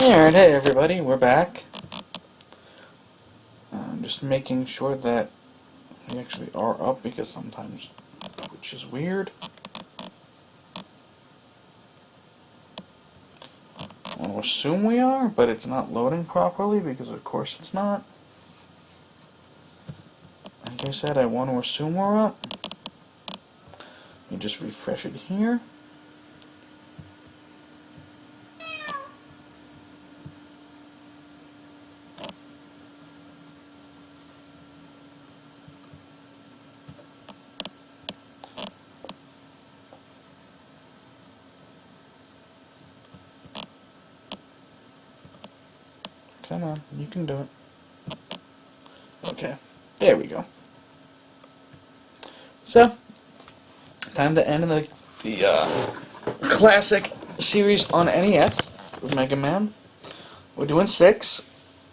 Alright, hey everybody, we're back. I'm just making sure that we actually are up because sometimes Twitch is weird. I want to assume we are, but it's not loading properly because of course it's not. Like I said, I want to assume we're up. Let me just refresh it here. Come on, you can do it. Okay, there we go. So, time to end the classic series on NES with Mega Man. We're doing 6.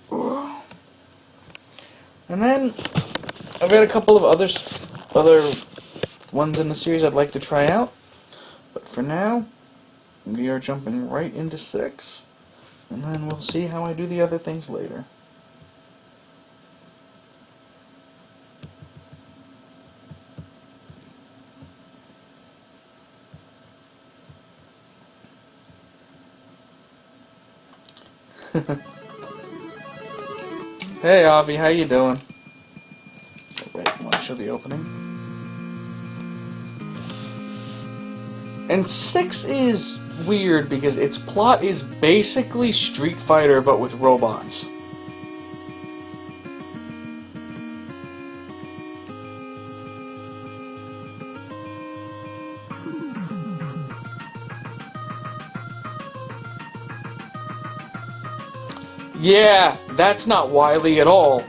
And then, I've got a couple of other ones in the series I'd like to try out. But for now, we are jumping right into 6. And then we'll see how I do the other things later. Hey Avi, how you doing? Wait, I want to show the opening. And 6 is weird because its plot is basically Street Fighter but with robots. Yeah, that's not Wily at all.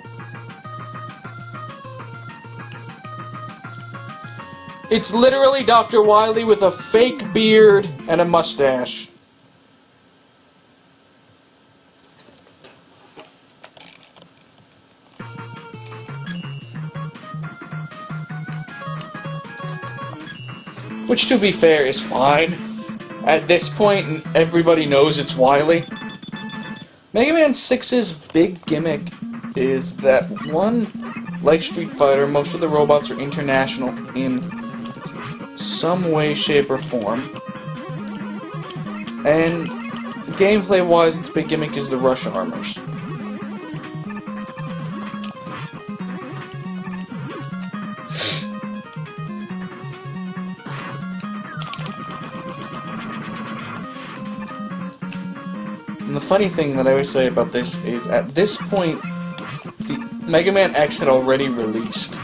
It's literally Dr. Wily with a fake beard and a mustache. Which, to be fair, is fine. At this point, everybody knows it's Wily. Mega Man 6's big gimmick is that, one, like Street Fighter, most of the robots are international in some way, shape, or form. And gameplay-wise, its big gimmick is the rush armors. And the funny thing that I always say about this is, at this point, the Mega Man X had already released.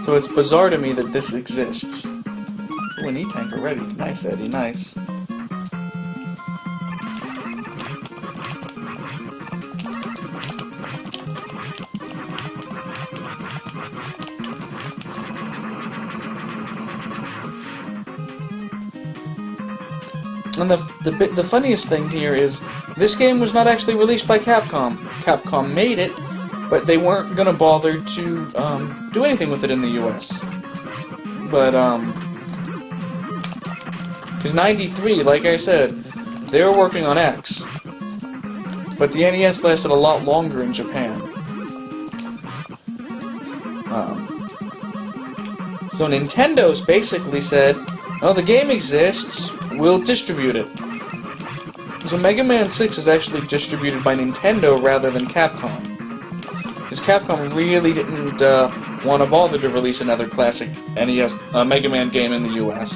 So it's bizarre to me that this exists. Ooh, an E-Tank already. Nice, Eddie, nice. And the funniest thing here is, this game was not actually released by Capcom. Capcom made it, but they weren't gonna bother to do anything with it in the US. But because 93, like I said, they were working on X, but the NES lasted a lot longer in Japan. So Nintendo's basically said, "Oh, the game exists. We'll distribute it." So Mega Man 6 is actually distributed by Nintendo rather than Capcom. Because Capcom really didn't want to bother to release another classic NES Mega Man game in the US.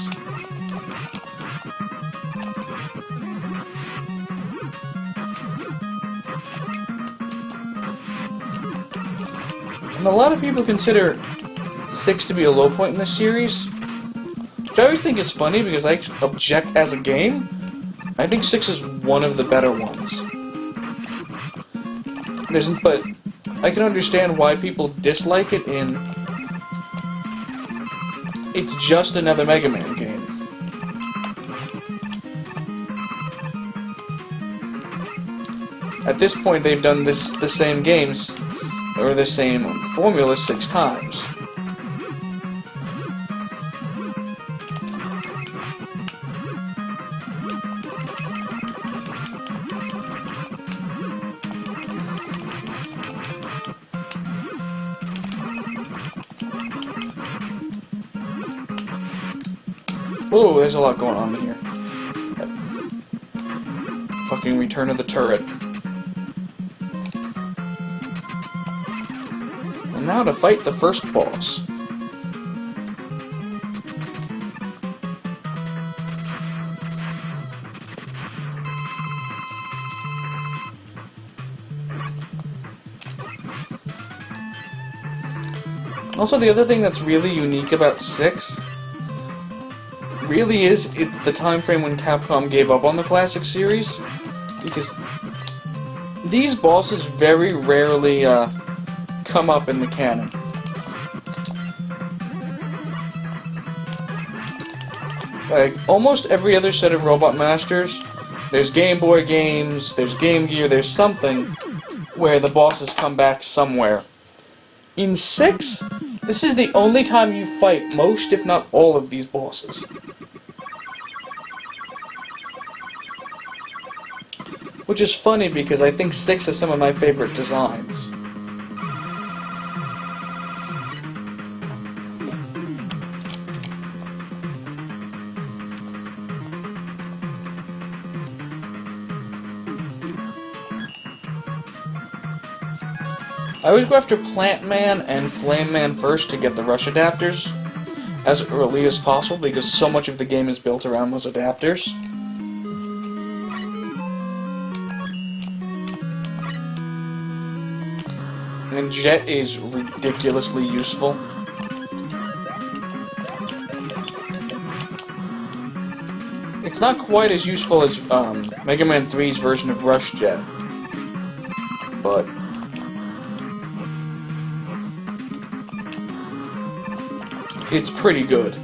And a lot of people consider 6 to be a low point in the series, which I always think is funny because I object as a game. I think 6 is one of the better ones. But I can understand why people dislike it in... It's just another Mega Man game. At this point, they've done the same games, or the same formula 6 times. Ooh, there's a lot going on in here. Fucking Return of the Turret. And now to fight the first boss. Also, the other thing that's really unique about 6 really is it's the time frame when Capcom gave up on the classic series, because these bosses very rarely come up in the canon. Like, almost every other set of Robot Masters, there's Game Boy games, there's Game Gear, there's something where the bosses come back somewhere. In 6, this is the only time you fight most, if not all, of these bosses. Which is funny because I think 6 is some of my favorite designs. I always go after Plant Man and Flame Man first to get the rush adapters as early as possible, because so much of the game is built around those adapters. And Jet is ridiculously useful. It's not quite as useful as Mega Man 3's version of Rush Jet, but it's pretty good.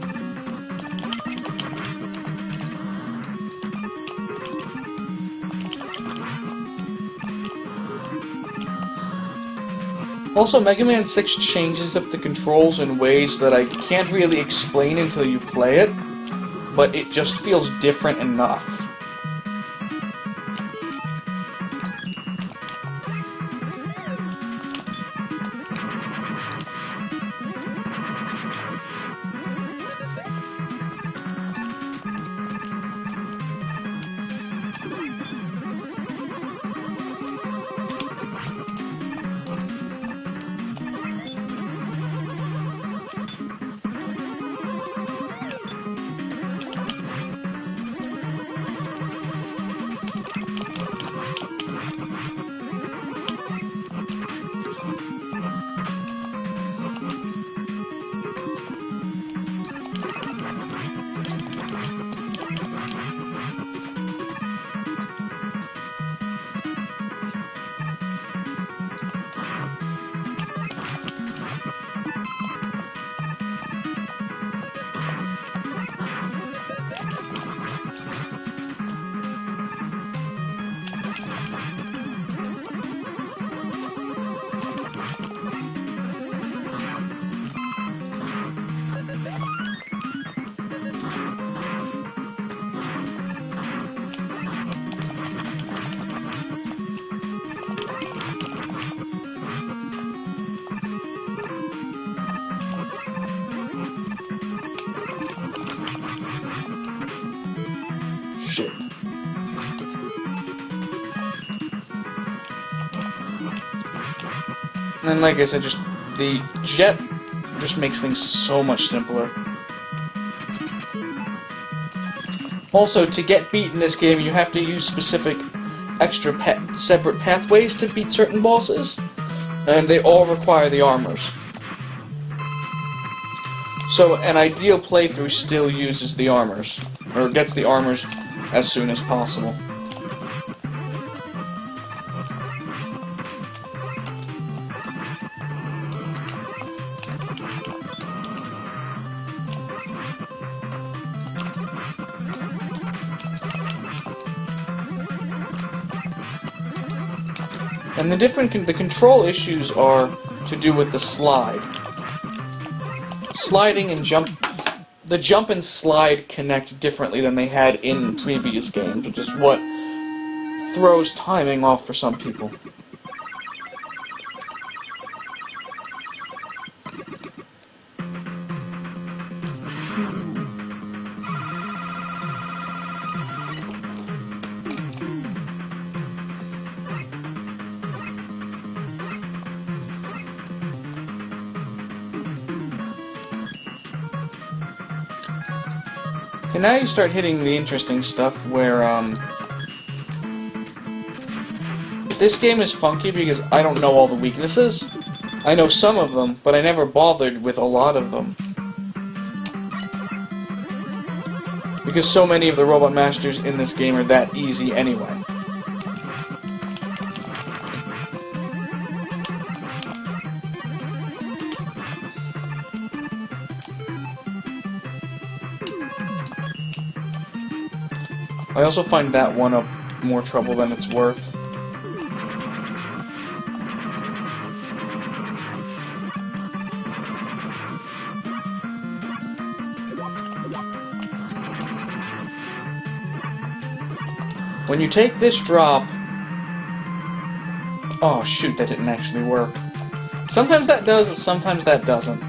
Also, Mega Man 6 changes up the controls in ways that I can't really explain until you play it, but it just feels different enough. Shit. And like I said, just the Jet just makes things so much simpler. Also, to get beat in this game, you have to use specific extra separate pathways to beat certain bosses, and they all require the armors. So an ideal playthrough still uses the armors, or gets the armors as soon as possible. And the control issues are to do with the slide. Sliding and the jump and slide connect differently than they had in previous games, which is what throws timing off for some people. And now you start hitting the interesting stuff where, this game is funky because I don't know all the weaknesses. I know some of them, but I never bothered with a lot of them. Because so many of the Robot Masters in this game are that easy anyway. I also find that one up more trouble than it's worth. When you take this drop... Oh shoot, that didn't actually work. Sometimes that does, sometimes that doesn't.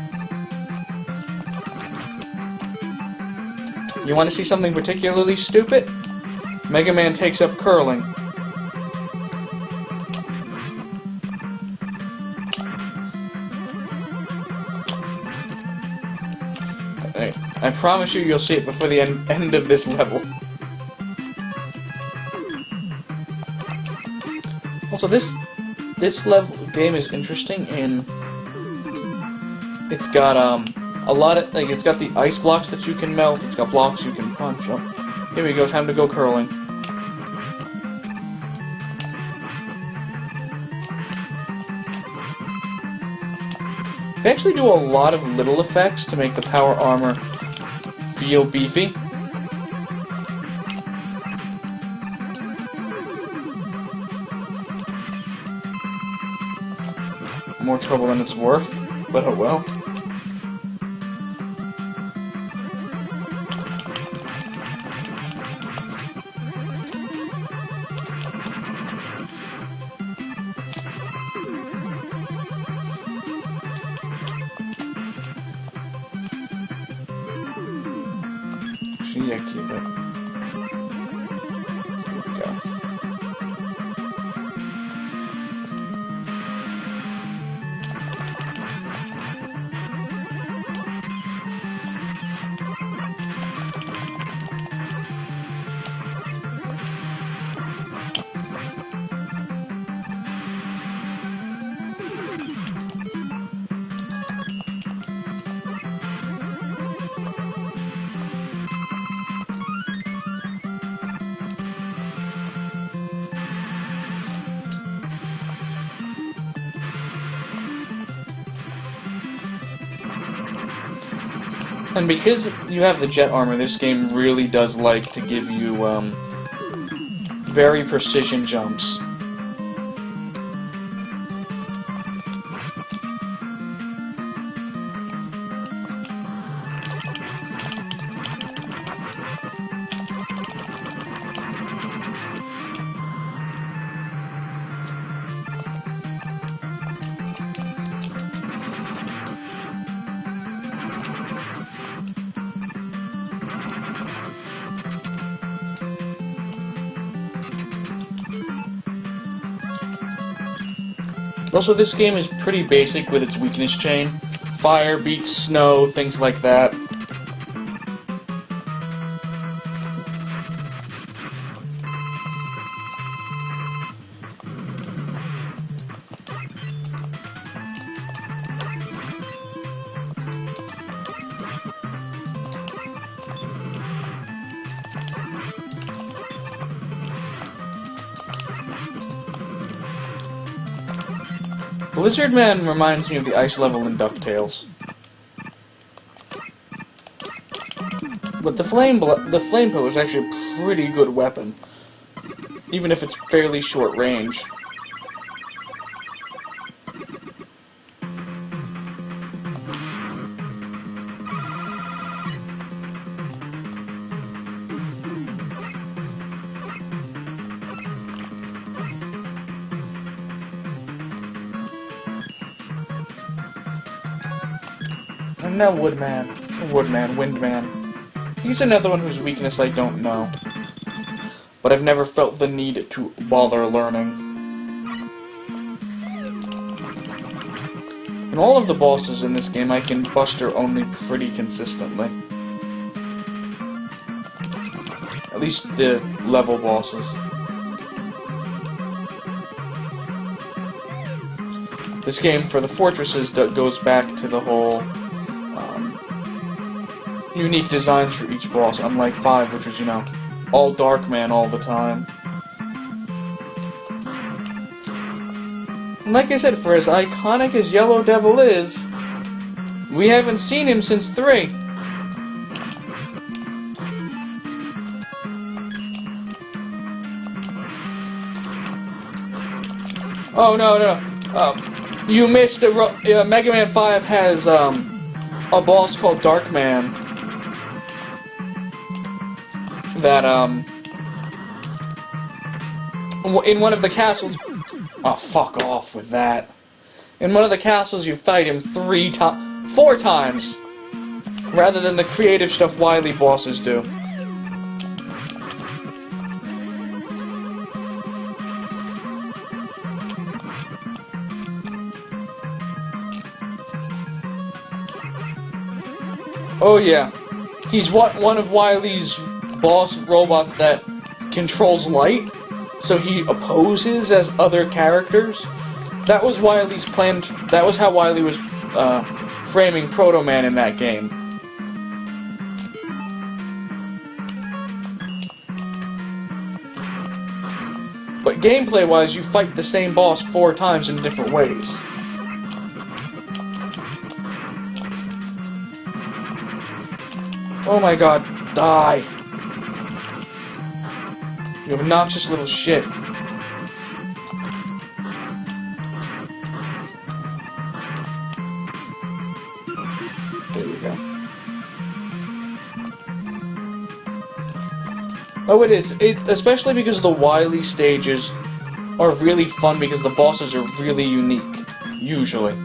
You want to see something particularly stupid? Mega Man takes up curling. I promise you'll see it before the end of this level. Also, this game is interesting in it's got a lot of it's got the ice blocks that you can melt. It's got blocks you can punch. Oh, here we go. Time to go curling. They actually do a lot of little effects to make the power armor feel beefy. More trouble than it's worth, but oh well. Actually, yeah, keep it. Here we go. And because you have the jet armor, this game really does like to give you, very precision jumps. Also, this game is pretty basic with its weakness chain. Fire beats snow, things like that. Blizzard Man reminds me of the ice level in DuckTales. But the flame pillar is actually a pretty good weapon, even if it's fairly short range. And now Windman. He's another one whose weakness I don't know, but I've never felt the need to bother learning. And all of the bosses in this game I can buster only pretty consistently. At least the level bosses. This game, for the fortresses, goes back to the whole unique designs for each boss, unlike 5, which was, you know, all Darkman all the time. And like I said, for as iconic as Yellow Devil is, we haven't seen him since 3. Oh, no. You missed Mega Man 5 has, a boss called Darkman that, in one of the castles... Oh, fuck off with that. In one of the castles, you fight him 4 times, rather than the creative stuff Wily bosses do. Oh yeah, he's one of Wily's boss robots that controls light, so he opposes as other characters. That was Wily's plan. That was how Wily was framing Proto Man in that game. But gameplay-wise, you fight the same boss 4 times in different ways. Oh my god, die! You obnoxious little shit. There we go. Oh, it is. Especially because the Wily stages are really fun because the bosses are really unique, usually.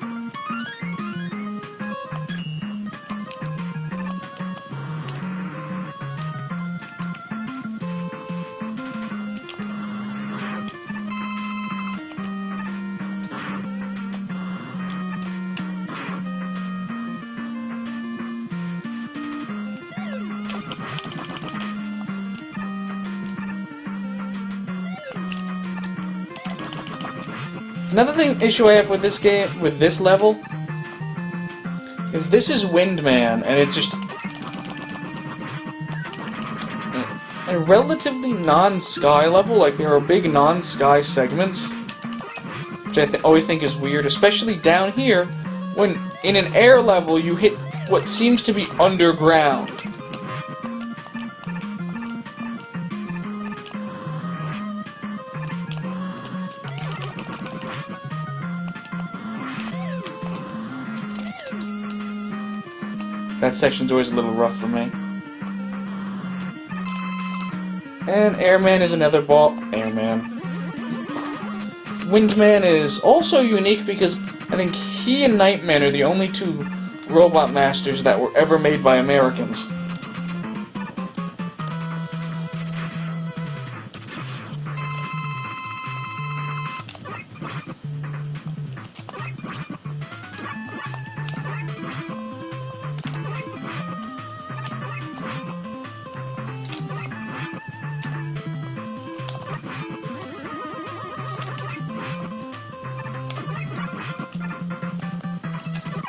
Another issue I have with this game, with this level, is this is Windman, and it's just a relatively non-sky level. Like, there are big non-sky segments, which I always think is weird, especially down here, when in an air level you hit what seems to be underground. That section's always a little rough for me. And Airman is another Airman. Windman is also unique because I think he and Nightman are the only 2 robot masters that were ever made by Americans.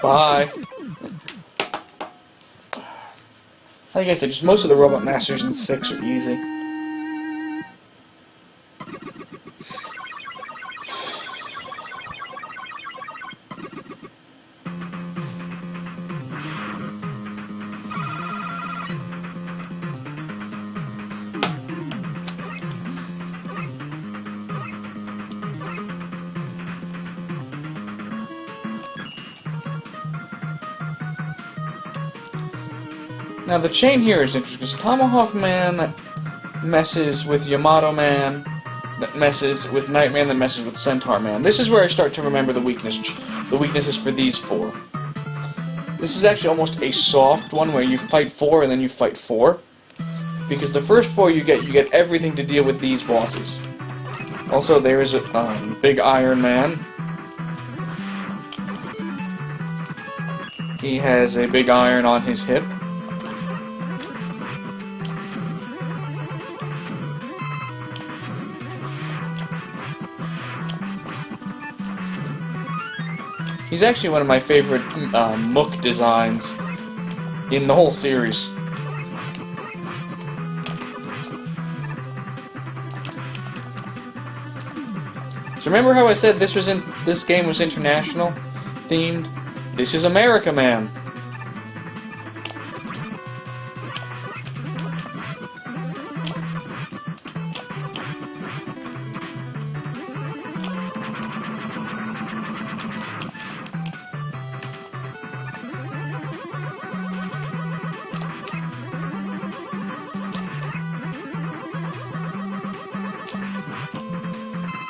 Bye. Like I said, just most of the Robot Masters in 6 are easy. Now the chain here is interesting because Tomahawk Man messes with Yamato Man, that messes with Nightman, that messes with Centaur Man. This is where I start to remember the weaknesses for these 4. This is actually almost a soft one where you fight 4 and then you fight 4. Because the first 4 you get everything to deal with these bosses. Also, there is a Big Iron Man. He has a big iron on his hip. He's actually one of my favorite Mook designs in the whole series. So remember how I said this game was international themed? This is America Man.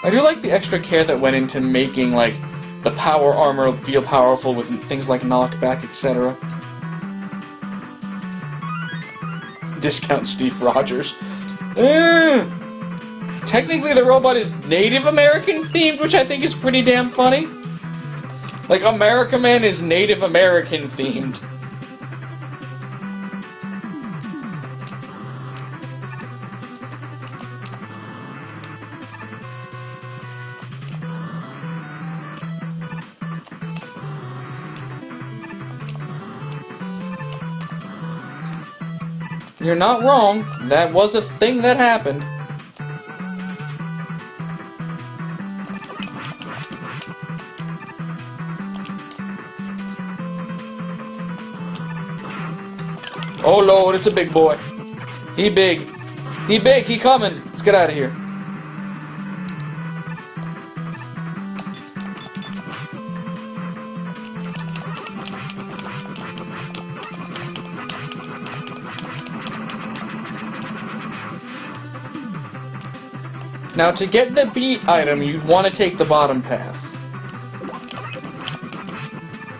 I do like the extra care that went into making, like, the power armor feel powerful with things like knockback, etc. Discount Steve Rogers. Technically, the robot is Native American themed, which I think is pretty damn funny. Like, America Man is Native American themed. You're not wrong. That was a thing that happened. Oh Lord, it's a big boy. He big. He big, he coming. Let's get out of here. Now, to get the beat item, you'd want to take the bottom path.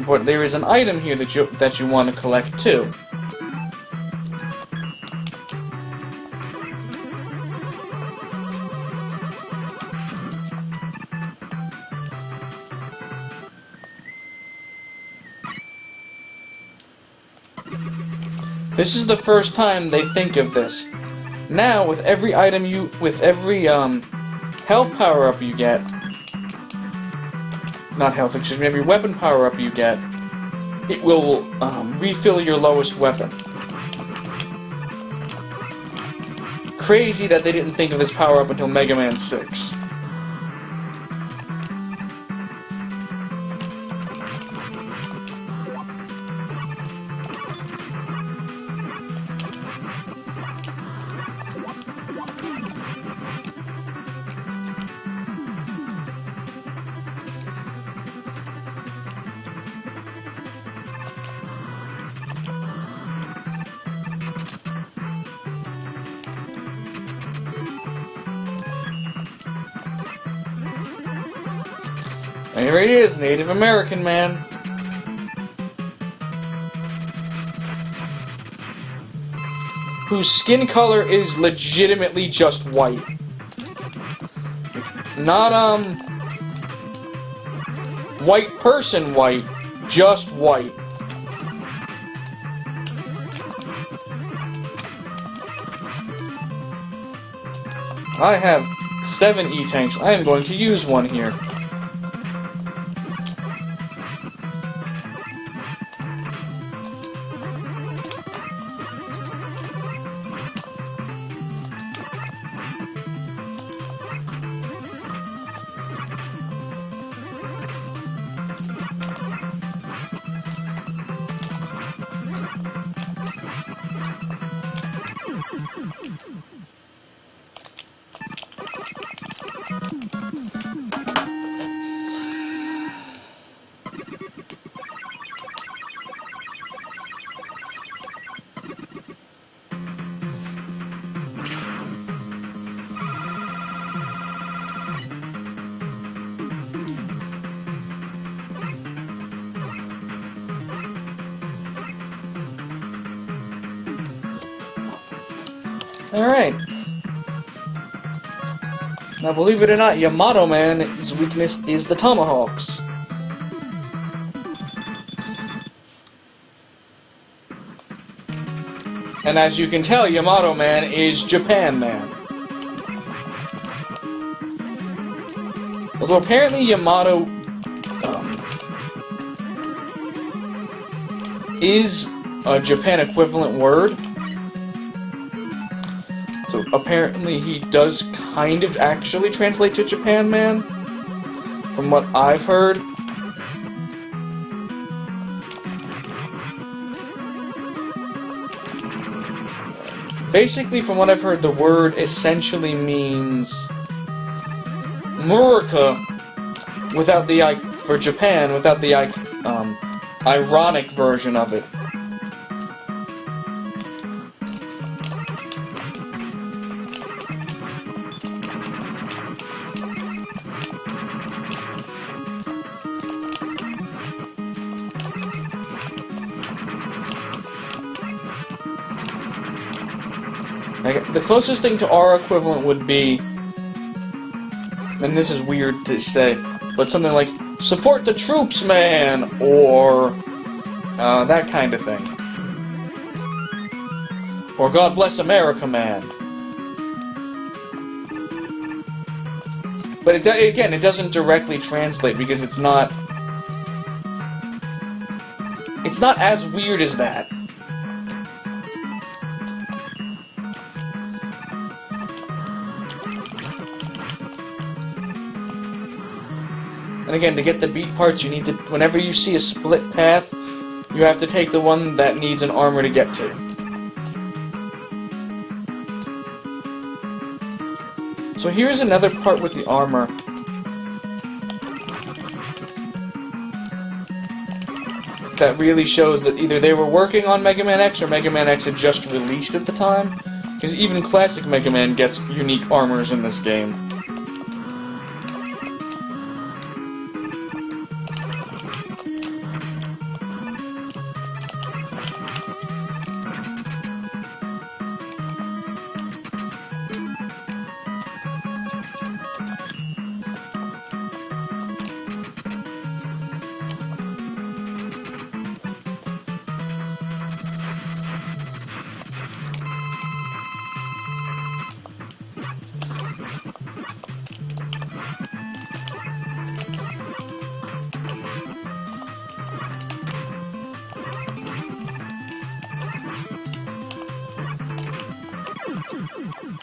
But there is an item here that you want to collect too. This is the first time they think of this. Now, with every item with every health power-up you get, not health, excuse me, every weapon power-up you get, it will refill your lowest weapon. Crazy that they didn't think of this power-up until Mega Man 6. And here he is, Native American Man. Whose skin color is legitimately just white. Not, white person white, just white. I have 7 E-Tanks. I am going to use one here. Alright. Now, believe it or not, Yamato Man's weakness is the tomahawks. And as you can tell, Yamato Man is Japan Man. Although apparently Yamato is a Japan equivalent word. So apparently he does kind of actually translate to Japan Man, from what I've heard. Basically, from what I've heard, the word essentially means Murica without the for Japan, without the ironic version of it. The closest thing to our equivalent would be, and this is weird to say, but something like, support the troops, man, or that kind of thing. Or God bless America, man. But again, it doesn't directly translate because it's not as weird as that. And again, to get the beat parts, you need to, whenever you see a split path, you have to take the one that needs an armor to get to. So here's another part with the armor. That really shows that either they were working on Mega Man X or Mega Man X had just released at the time. Because even classic Mega Man gets unique armors in this game.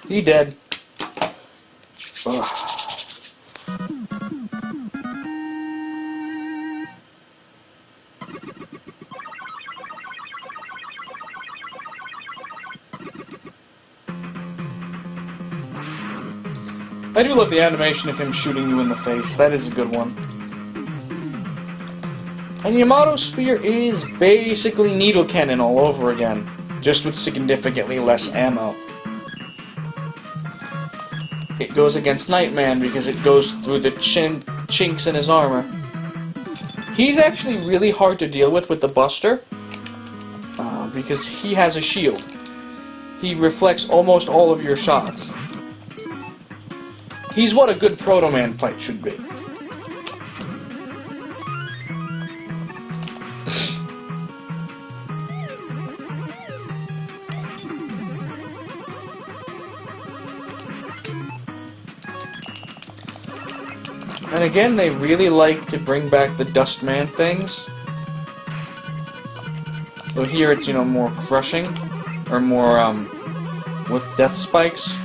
He dead. Ugh. I do love the animation of him shooting you in the face. That is a good one. And Yamato's Spear is basically Needle Cannon all over again, just with significantly less ammo. It goes against Nightman because it goes through the chinks in his armor. He's actually really hard to deal with the Buster, because he has a shield. He reflects almost all of your shots. He's what a good Proto Man fight should be. And again, they really like to bring back the Dustman things. So here it's, more crushing, or more, with death spikes.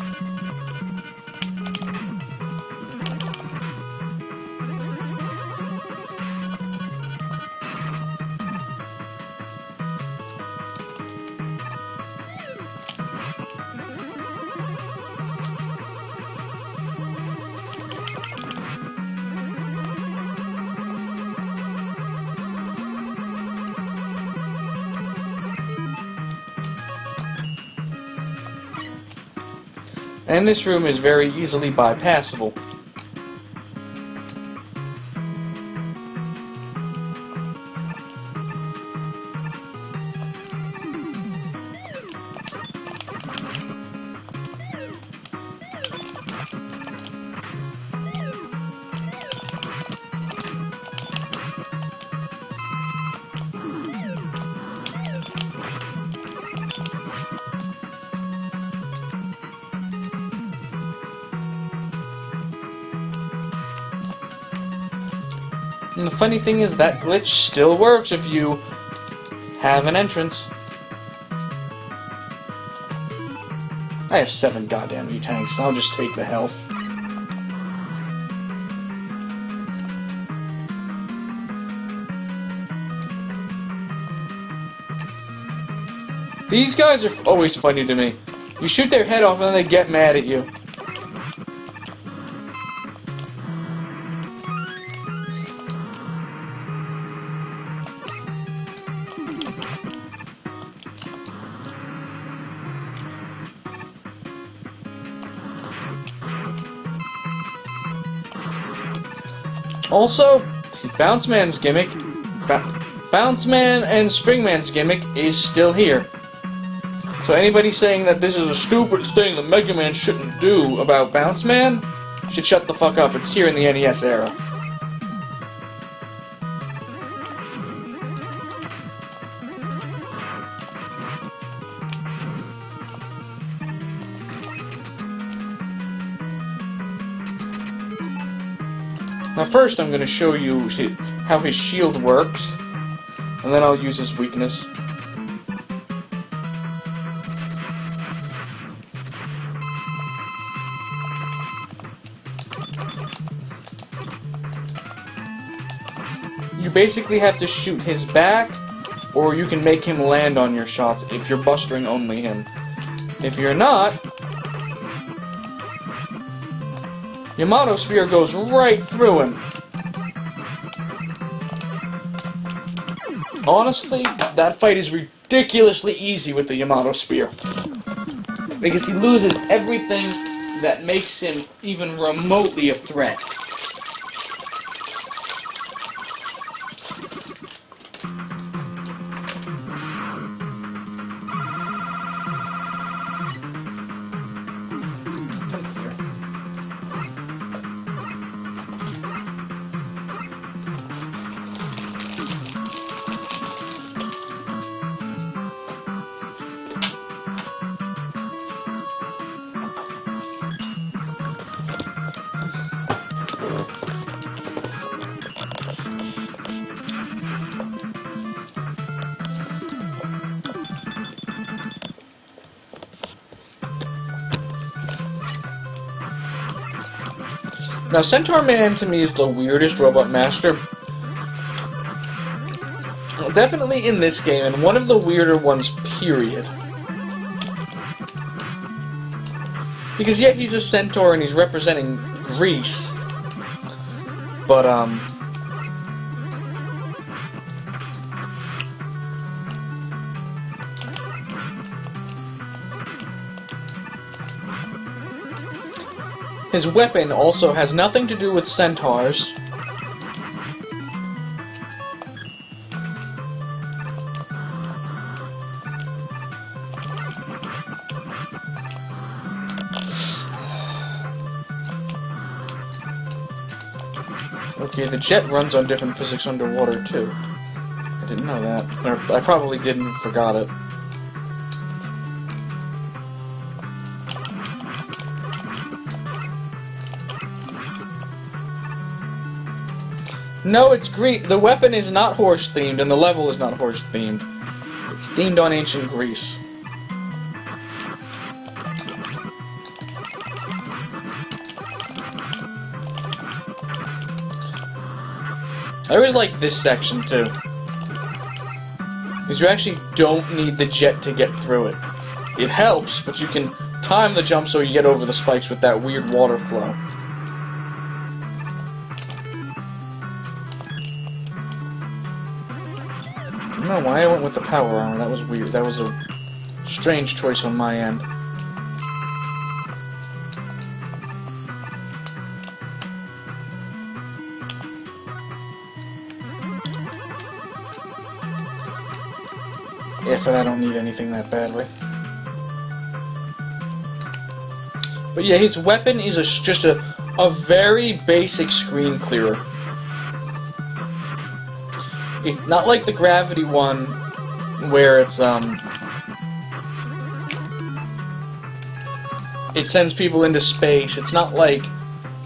And this room is very easily bypassable. And the funny thing is that glitch still works if you have an entrance. I have 7 goddamn E-tanks, I'll just take the health. These guys are always funny to me. You shoot their head off and then they get mad at you. Also, Bounce Man's gimmick, Bounce Man and Spring Man's gimmick is still here. So anybody saying that this is a stupid thing that Mega Man shouldn't do about Bounce Man should shut the fuck up. It's here in the NES era. Now first I'm going to show you how his shield works, and then I'll use his weakness. You basically have to shoot his back, or you can make him land on your shots if you're bustering only him. If you're not, Yamato Spear goes right through him. Honestly, that fight is ridiculously easy with the Yamato Spear. Because he loses everything that makes him even remotely a threat. Now, Centaur Man to me is the weirdest Robot Master. Definitely in this game, and one of the weirder ones, period. Because yet he's a Centaur and he's representing Greece. But, his weapon also has nothing to do with centaurs. Okay, the jet runs on different physics underwater, too. I didn't know that. Or I probably didn't and forgot it. No, it's Greek. The weapon is not horse-themed, and the level is not horse-themed. It's themed on ancient Greece. I really like this section, too. Because you actually don't need the jet to get through it. It helps, but you can time the jump so you get over the spikes with that weird water flow. I don't know why I went with the power armor. That was weird. That was a strange choice on my end. If I don't need anything that badly. But yeah, his weapon is just a very basic screen clearer. It's not like the gravity one, where it's, it sends people into space. It's not like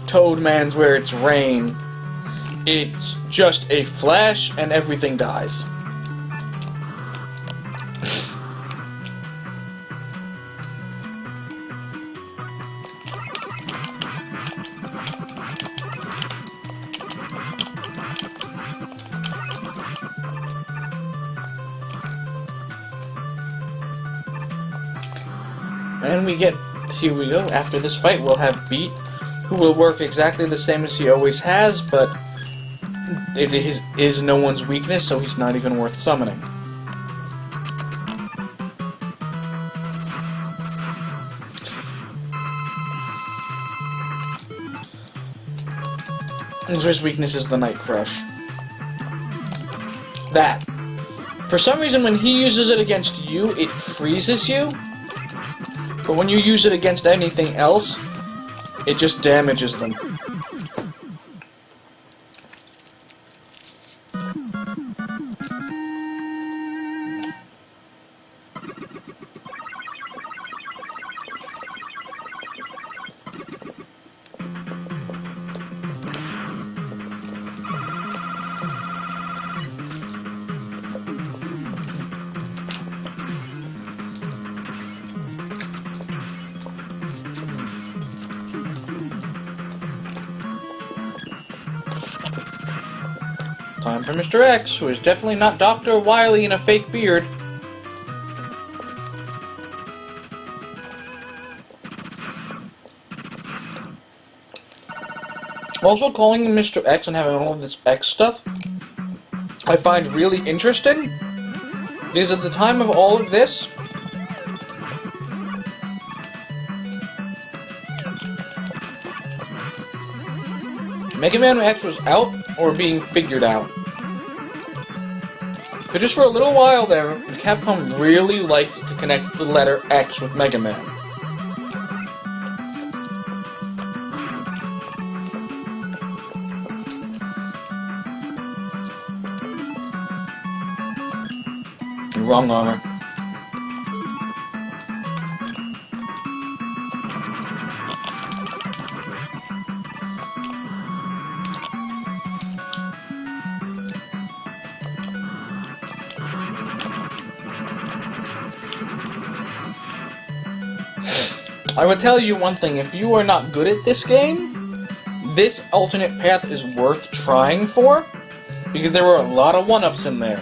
Toad Man's where it's rain. It's just a flash and everything dies. And here we go, after this fight we'll have Beat, who will work exactly the same as he always has, but it is no one's weakness, so he's not even worth summoning. His weakness is the Night Crush. That. For some reason, when he uses it against you, it freezes you. But when you use it against anything else, it just damages them. Time for Mr. X, who is definitely not Dr. Wily in a fake beard. Also, calling him Mr. X and having all of this X stuff, I find really interesting, because at the time of all of this, Mega Man X was out or being figured out. But just for a little while there, Capcom really liked to connect the letter X with Mega Man. Wrong armor. I would tell you one thing, if you are not good at this game, this alternate path is worth trying for, because there were a lot of one-ups in there.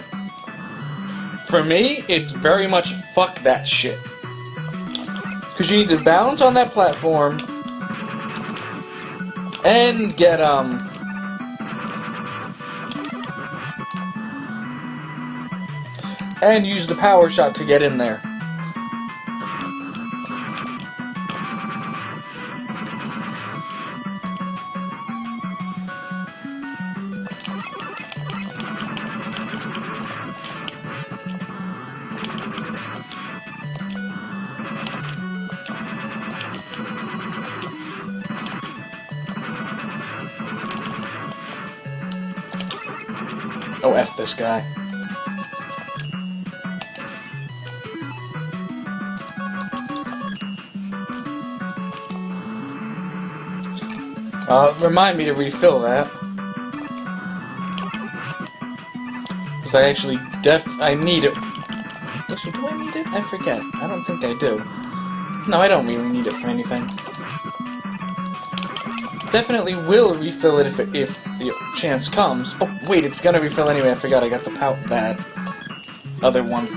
For me, it's very much fuck that shit. Because you need to balance on that platform, and get, and use the power shot to get in there. Oh, F this guy. Remind me to refill that. Because I actually I need it. Actually, do I need it? I forget. I don't think I do. No, I don't really need it for anything. Definitely will refill it if the chance comes. Oh, wait, it's gonna refill anyway. I forgot I got the that other one.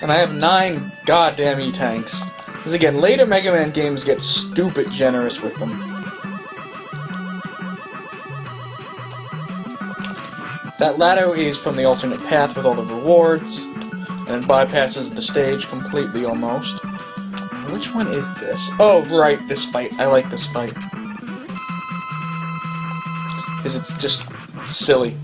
And I have 9 goddamn E-Tanks. Because again, later Mega Man games get stupid generous with them. That ladder is from the alternate path with all the rewards. And it bypasses the stage completely, almost. Which one is this? Oh, right, this fight. I like this fight. Because it's just silly.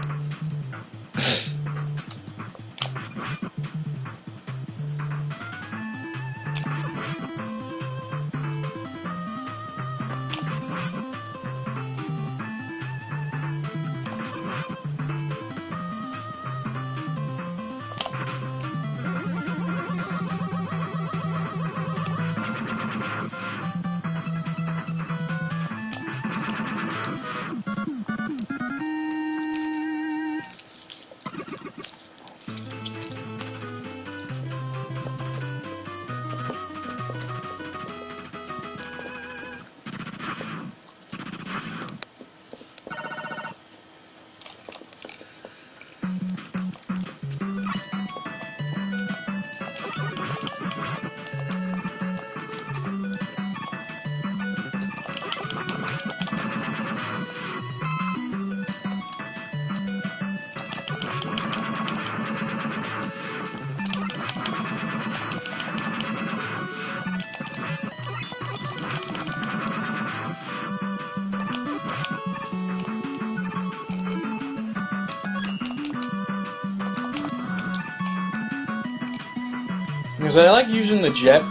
Because I like using the jet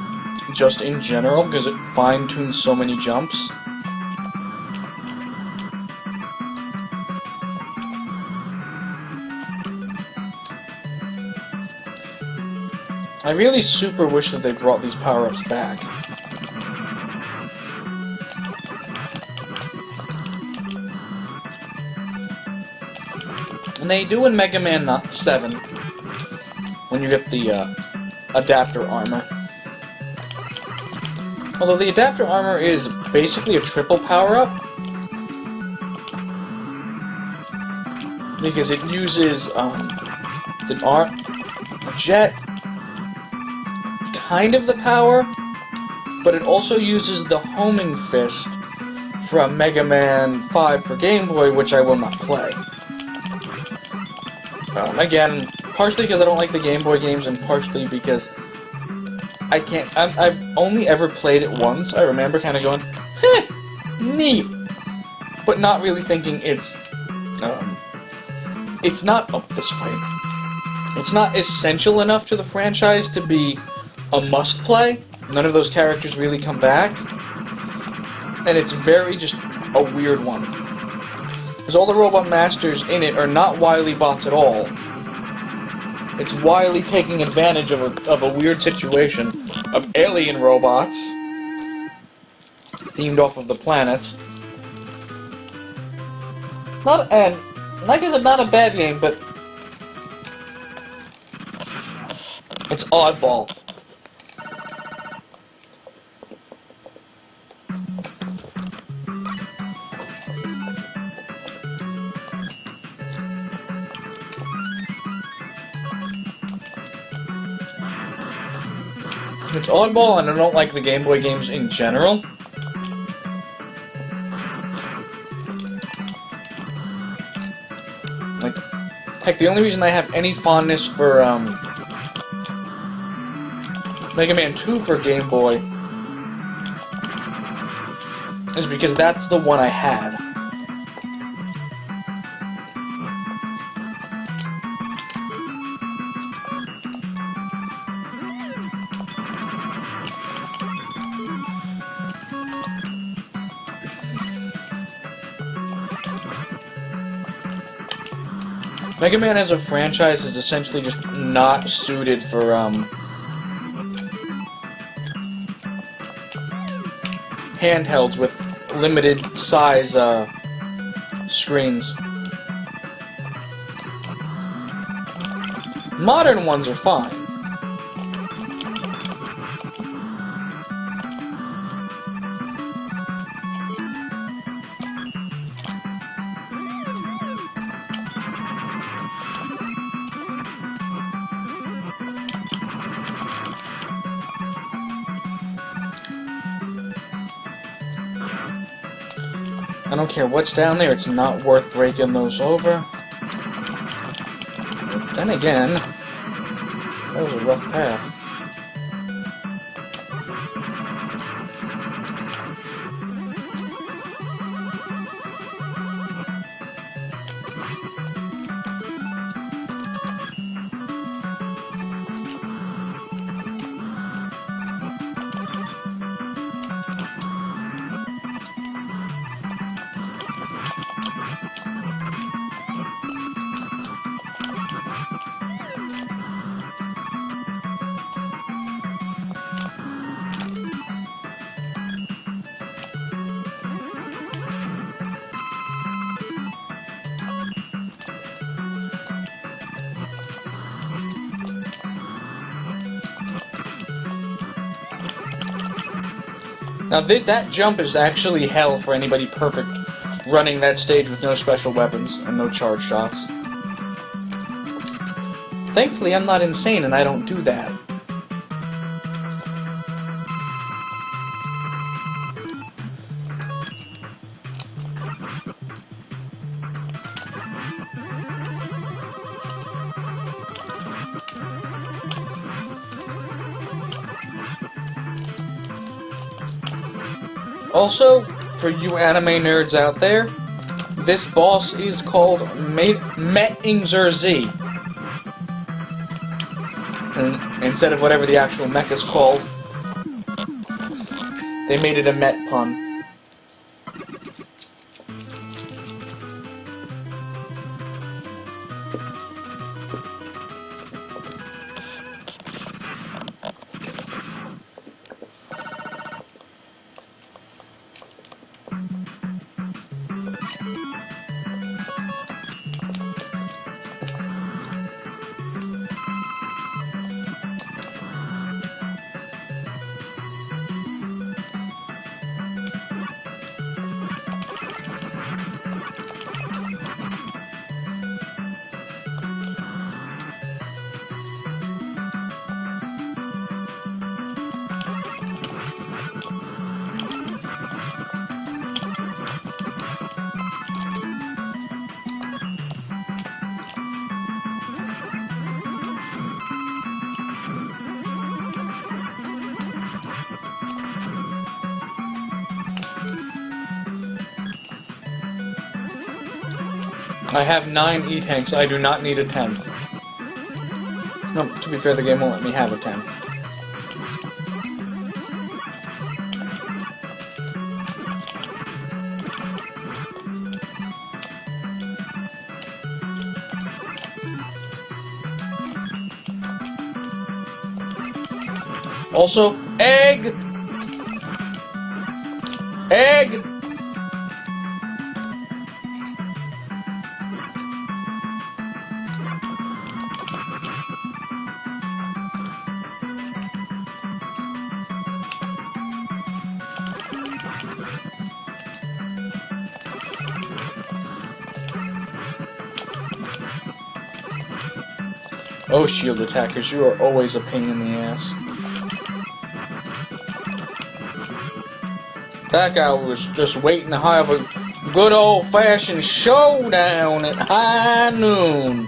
just in general, because it fine-tunes so many jumps. I really super wish that they brought these power-ups back. And they do in Mega Man 7, when you get the adapter armor. Although the adapter armor is basically a triple power-up, because it uses the jet, kind of the power, but it also uses the homing fist from Mega Man 5 for Game Boy, which I will not play. Again, partially because I don't like the Game Boy games, and partially because I can't. I've only ever played it once. I remember kind of going, neat, but not really thinking it's not. Oh, this fight. It's not essential enough to the franchise to be a must-play. None of those characters really come back, and it's very just a weird one. Because all the Robot Masters in it are not Wily bots at all. It's Wily taking advantage of a weird situation of alien robots themed off of the planets. Like I said, not a bad game, but it's oddball. It's oddball, and I don't like the Game Boy games in general. Like, heck, the only reason I have any fondness for Mega Man 2 for Game Boy is because that's the one I had. Mega Man as a franchise is essentially just not suited for, handhelds with limited size, screens. Modern ones are fine. I don't care what's down there, it's not worth breaking those over. But then again, that was a rough path. Now, that jump is actually hell for anybody perfect running that stage with no special weapons and no charge shots. Thankfully, I'm not insane and I don't do that. Also, for you anime nerds out there, this boss is called Metingzer Z. instead of whatever the actual mecha's called. They made it a Met pun. I have 9 E-tanks, I do not need a 10th. No, to be fair, the game won't let me have a 10. Also, egg! Egg! Oh, shield attackers, you are always a pain in the ass. That guy was just waiting to have a good old-fashioned showdown at high noon.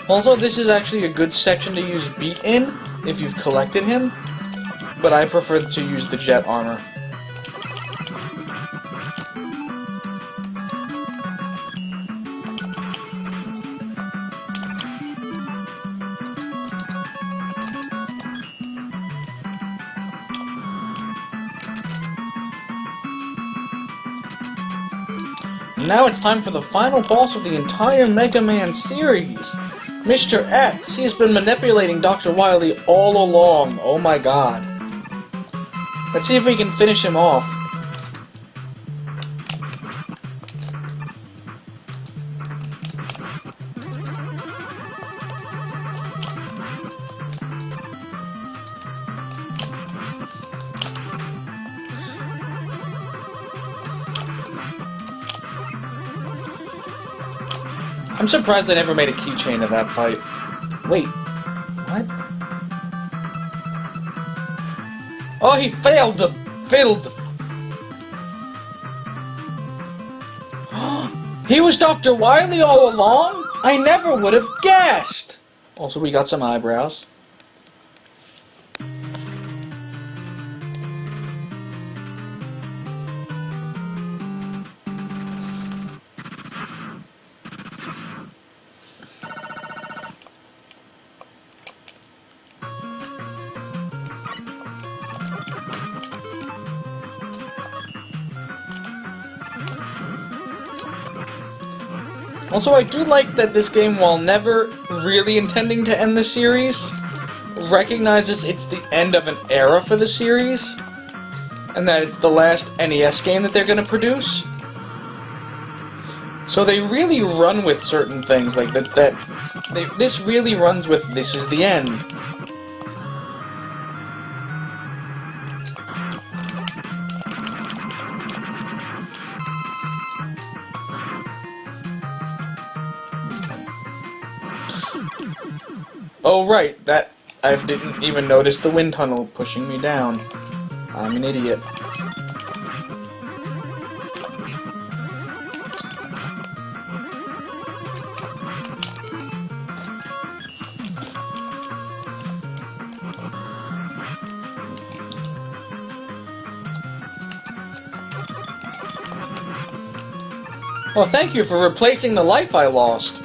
Also, this is actually a good section to use Beat in, if you've collected him, but I prefer to use the jet armor. Now it's time for the final boss of the entire Mega Man series. Mr. X, he has been manipulating Dr. Wily all along. Oh my god. Let's see if we can finish him off. I'm surprised they never made a keychain of that fight. Wait, what? Oh, he failed! He was Dr. Wily all along? I never would have guessed! Also, we got some eyebrows. Also, I do like that this game, while never really intending to end the series, recognizes it's the end of an era for the series, and that it's the last NES game that they're going to produce. So they really run with certain things, like this really runs with this is the end. Oh, right, that... I didn't even notice the wind tunnel pushing me down. I'm an idiot. Well, thank you for replacing the life I lost.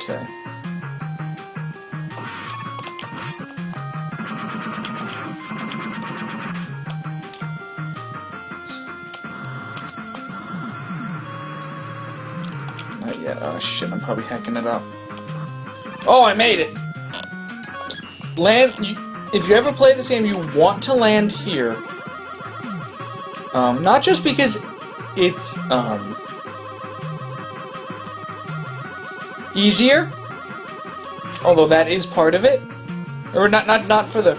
Okay. Not yet. Oh shit, I'm probably hacking it up. Oh, I made it! Land... if you ever play this game, you want to land here. Not just because it's, easier, although that is part of it. Or not for the...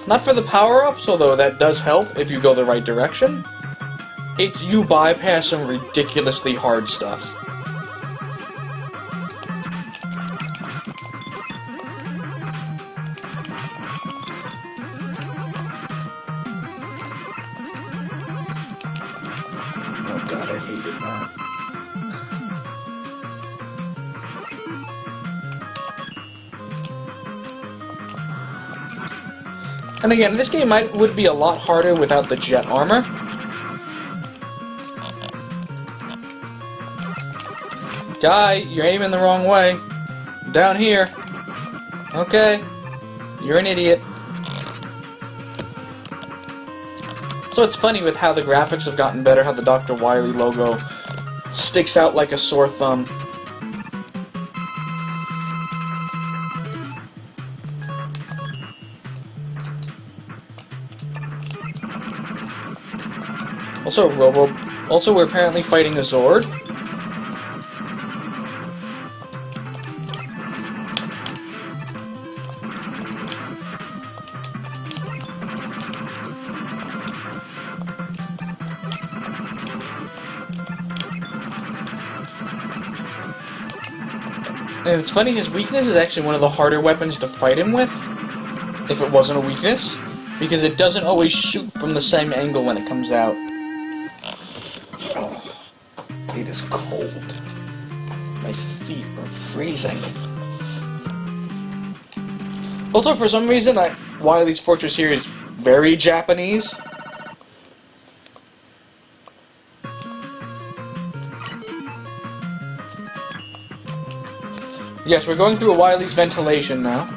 not for the power-ups, although that does help if you go the right direction. It's you bypass some ridiculously hard stuff. Oh god, I hated that. And again, this game would be a lot harder without the jet armor. Guy, you're aiming the wrong way. Down here. Okay. You're an idiot. So it's funny with how the graphics have gotten better, how the Dr. Wily logo sticks out like a sore thumb. Also, we're apparently fighting a Zord. And it's funny, his weakness is actually one of the harder weapons to fight him with, if it wasn't a weakness, because it doesn't always shoot from the same angle when it comes out. Oh, it is cold. My feet are freezing. Also, for some reason, Wily's Fortress here is very Japanese. Yes, we're going through a Wily's ventilation now.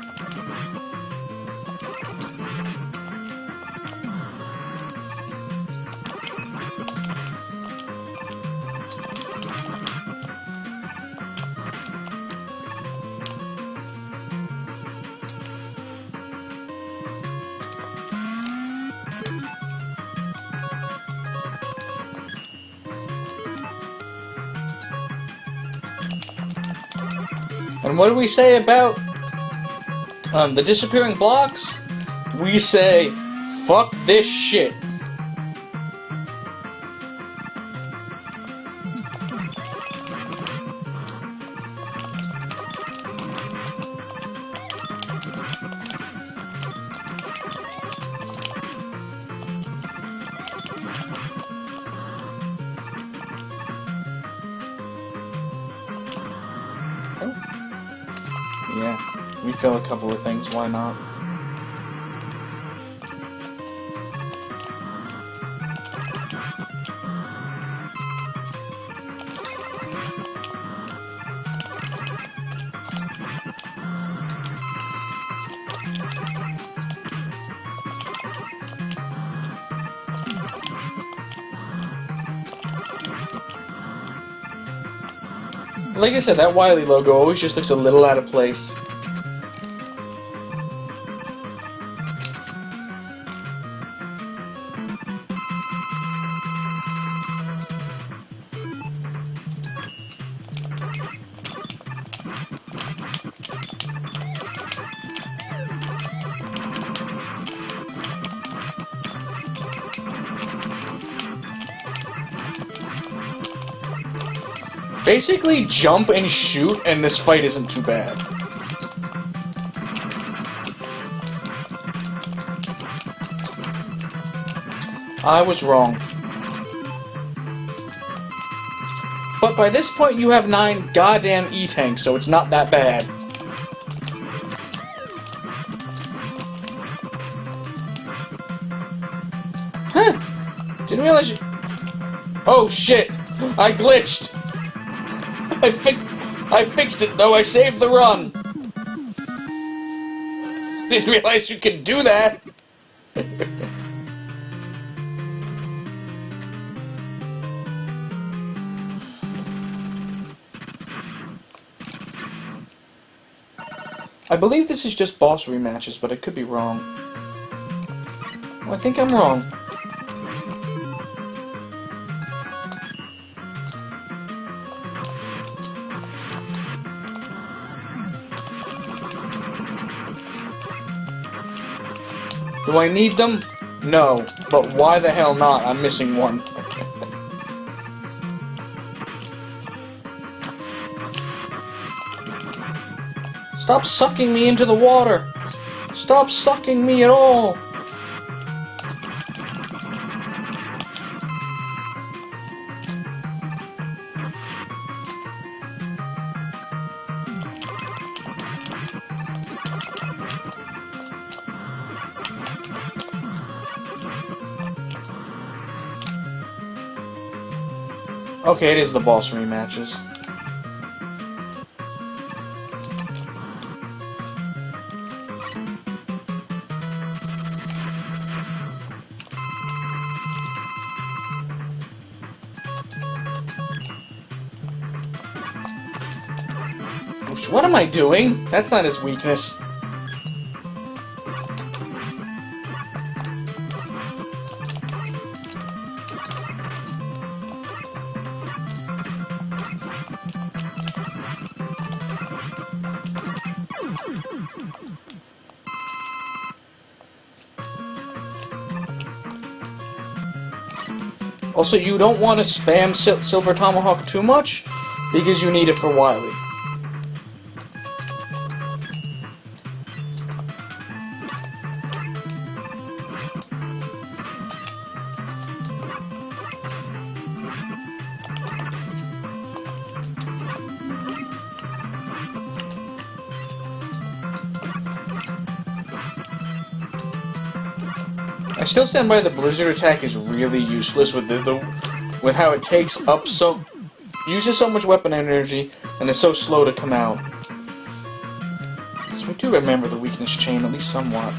And what do we say about the disappearing blocks? We say, fuck this shit. Yeah, we fill a couple of things, why not? Like I said, that Wily logo always just looks a little out of place. Basically, jump and shoot, and this fight isn't too bad. I was wrong. But by this point, you have 9 goddamn E-tanks, so it's not that bad. Huh! Didn't realize you... Oh shit! I glitched! I fixed it, though. I saved the run. Didn't realize you could do that. I believe this is just boss rematches, but I could be wrong. Well, I think I'm wrong. Do I need them? No. But why the hell not? I'm missing one. Stop sucking me into the water! Stop sucking me at all! Okay, it is the boss rematches. What am I doing? That's not his weakness. Also, you don't want to spam Silver Tomahawk too much, because you need it for Wily. I still stand by the Blizzard attack is really useless with with how it takes up uses so much weapon energy and is so slow to come out. So we do remember the weakness chain at least somewhat.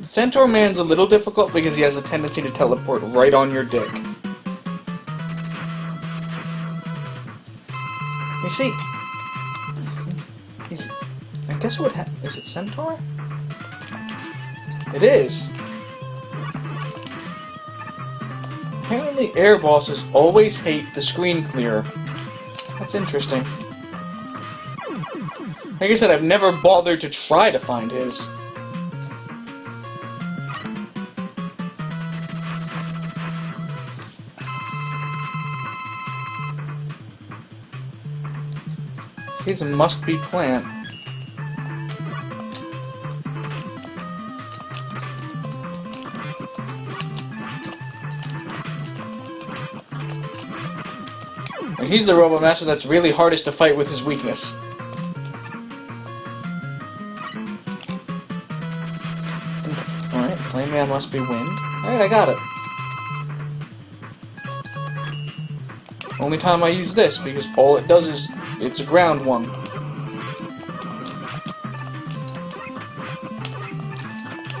Centaur Man's a little difficult because he has a tendency to teleport right on your dick. You see, I guess what is it Centaur? It is. Apparently air bosses always hate the screen clear. That's interesting. Like I said, I've never bothered to try to find his. He's a must-be plant. And he's the Robo Master that's really hardest to fight with his weakness. Alright, Flame Man must be wind. Alright, I got it. Only time I use this, because all it does is, it's a ground one.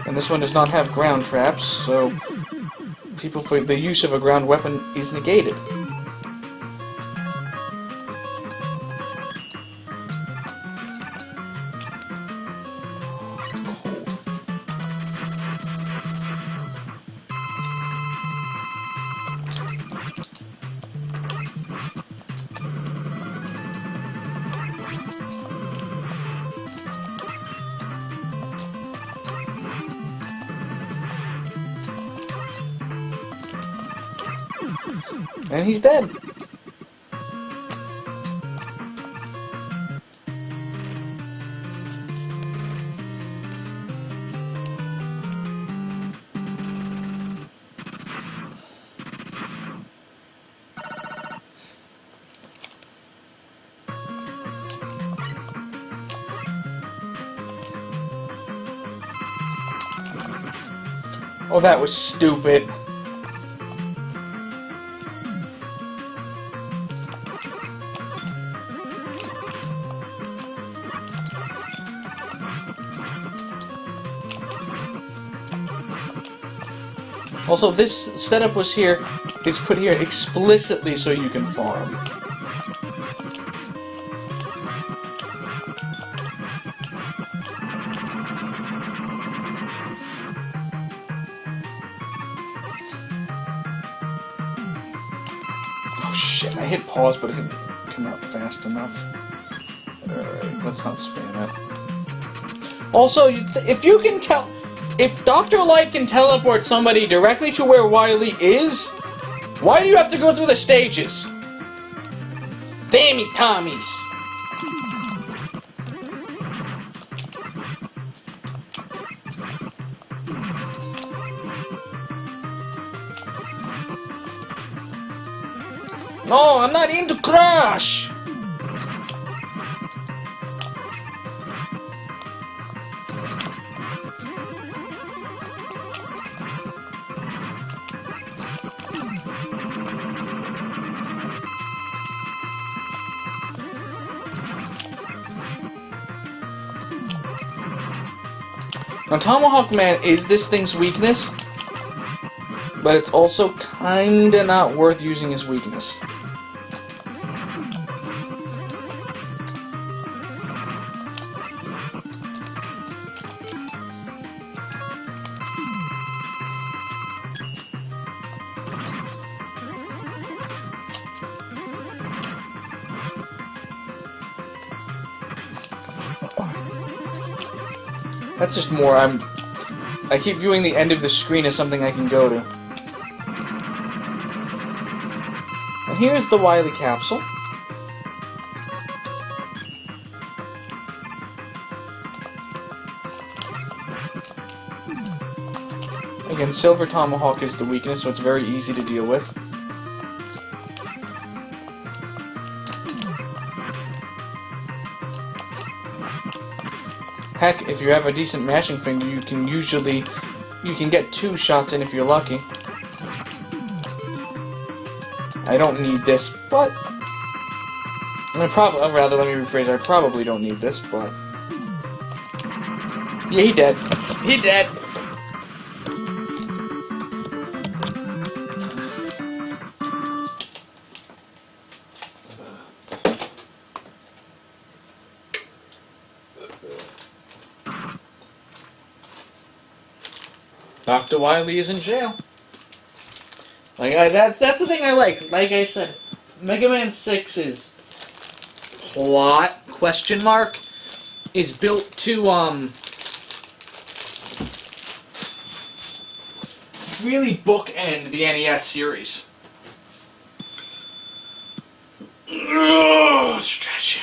And this one does not have ground traps, so the use of a ground weapon is negated. And he's dead. Oh, that was stupid. Also, this setup is put here explicitly so you can farm. Oh shit, I hit pause but it didn't come out fast enough. Alright, let's not spam it. Also, if you can tell... If Dr. Light can teleport somebody directly to where Wily is, why do you have to go through the stages? Damn it, Tommies! No, I'm not into Crash! Now, Tomahawk Man is this thing's weakness, but it's also kinda not worth using as weakness. That's just more, I keep viewing the end of the screen as something I can go to. And here's the Wily capsule. Again, Silver Tomahawk is the weakness, so it's very easy to deal with. Heck, if you have a decent mashing finger, you can get 2 shots in if you're lucky. I don't need this, but... rather, let me rephrase, I probably don't need this, but... Yeah, he dead. He dead! Dr. Wily is in jail. That's the thing I like. Like I said, Mega Man 6's plot, question mark, is built to, really bookend the NES series. Ugh, stretch.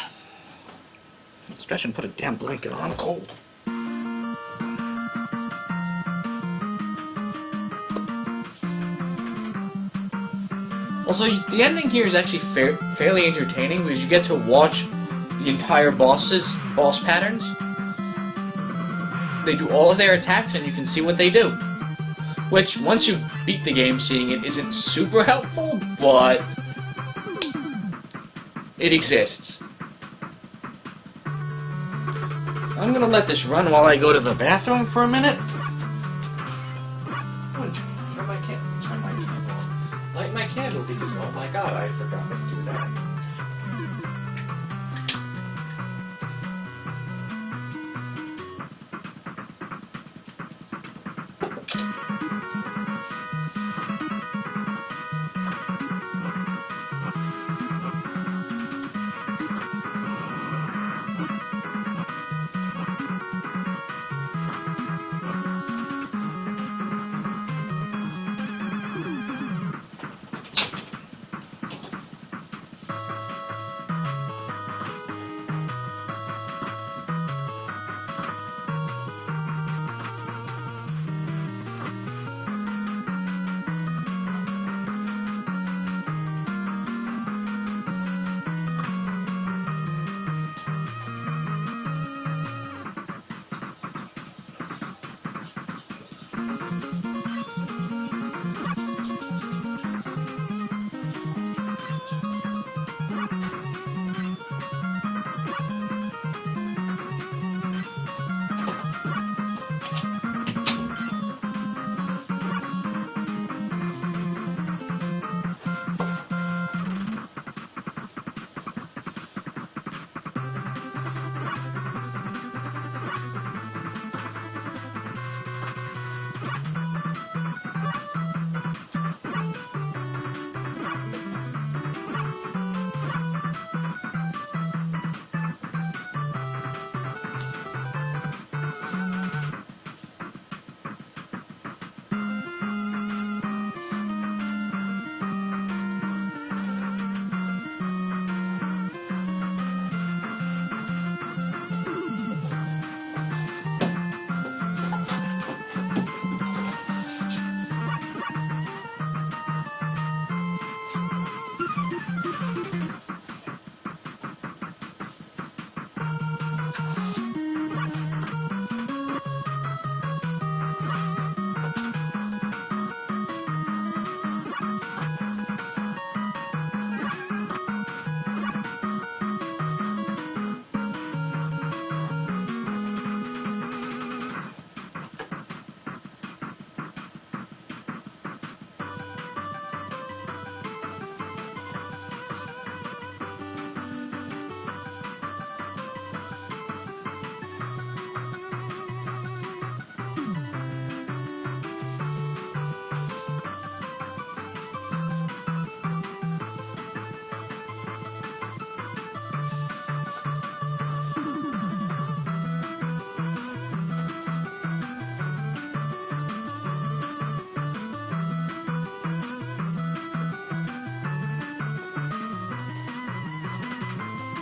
Stretch and put a damn blanket on. I'm cold. Also, the ending here is actually fairly entertaining because you get to watch the entire boss patterns. They do all of their attacks and you can see what they do. Which, once you beat the game, seeing it isn't super helpful, but It exists. I'm gonna let this run while I go to the bathroom for a minute. Turn my candle. Light my candle because, oh my god, I forgot to do that.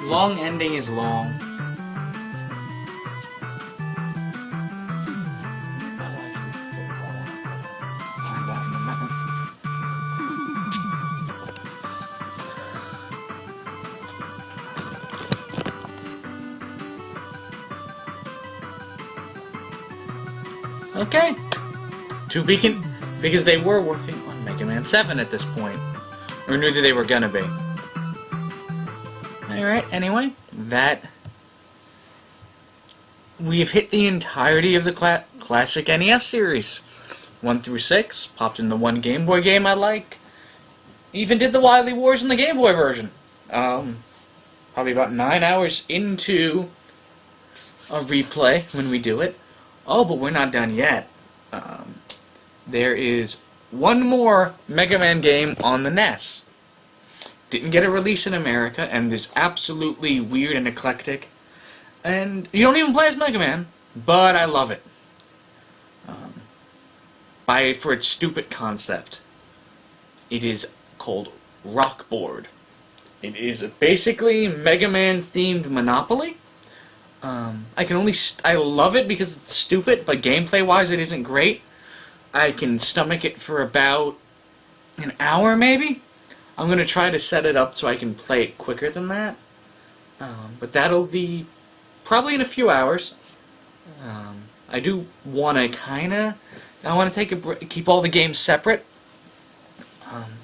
Long ending is long. Find out in a minute. Okay. Because they were working on Mega Man 7 at this point. Or knew that they were gonna be. Alright, anyway, we've hit the entirety of the classic NES series. 1 through 6, popped in the one Game Boy game I like. Even did the Wily Wars in the Game Boy version. Probably about 9 hours into a replay when we do it. Oh, but we're not done yet. There is one more Mega Man game on the NES. Didn't get a release in America, and is absolutely weird and eclectic. And you don't even play as Mega Man, but I love it. For its stupid concept. It is called Rockboard. It is basically Mega Man themed Monopoly. I love it because it's stupid, but gameplay wise it isn't great. I can stomach it for about an hour maybe. I'm going to try to set it up so I can play it quicker than that. But that'll be probably in a few hours. I do want to I want to take a break, keep all the games separate.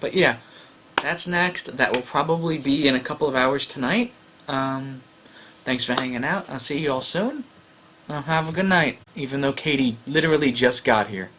But yeah, That's next. That will probably be in a couple of hours tonight. Thanks for hanging out. I'll see you all soon. Have a good night, even though Katie literally just got here.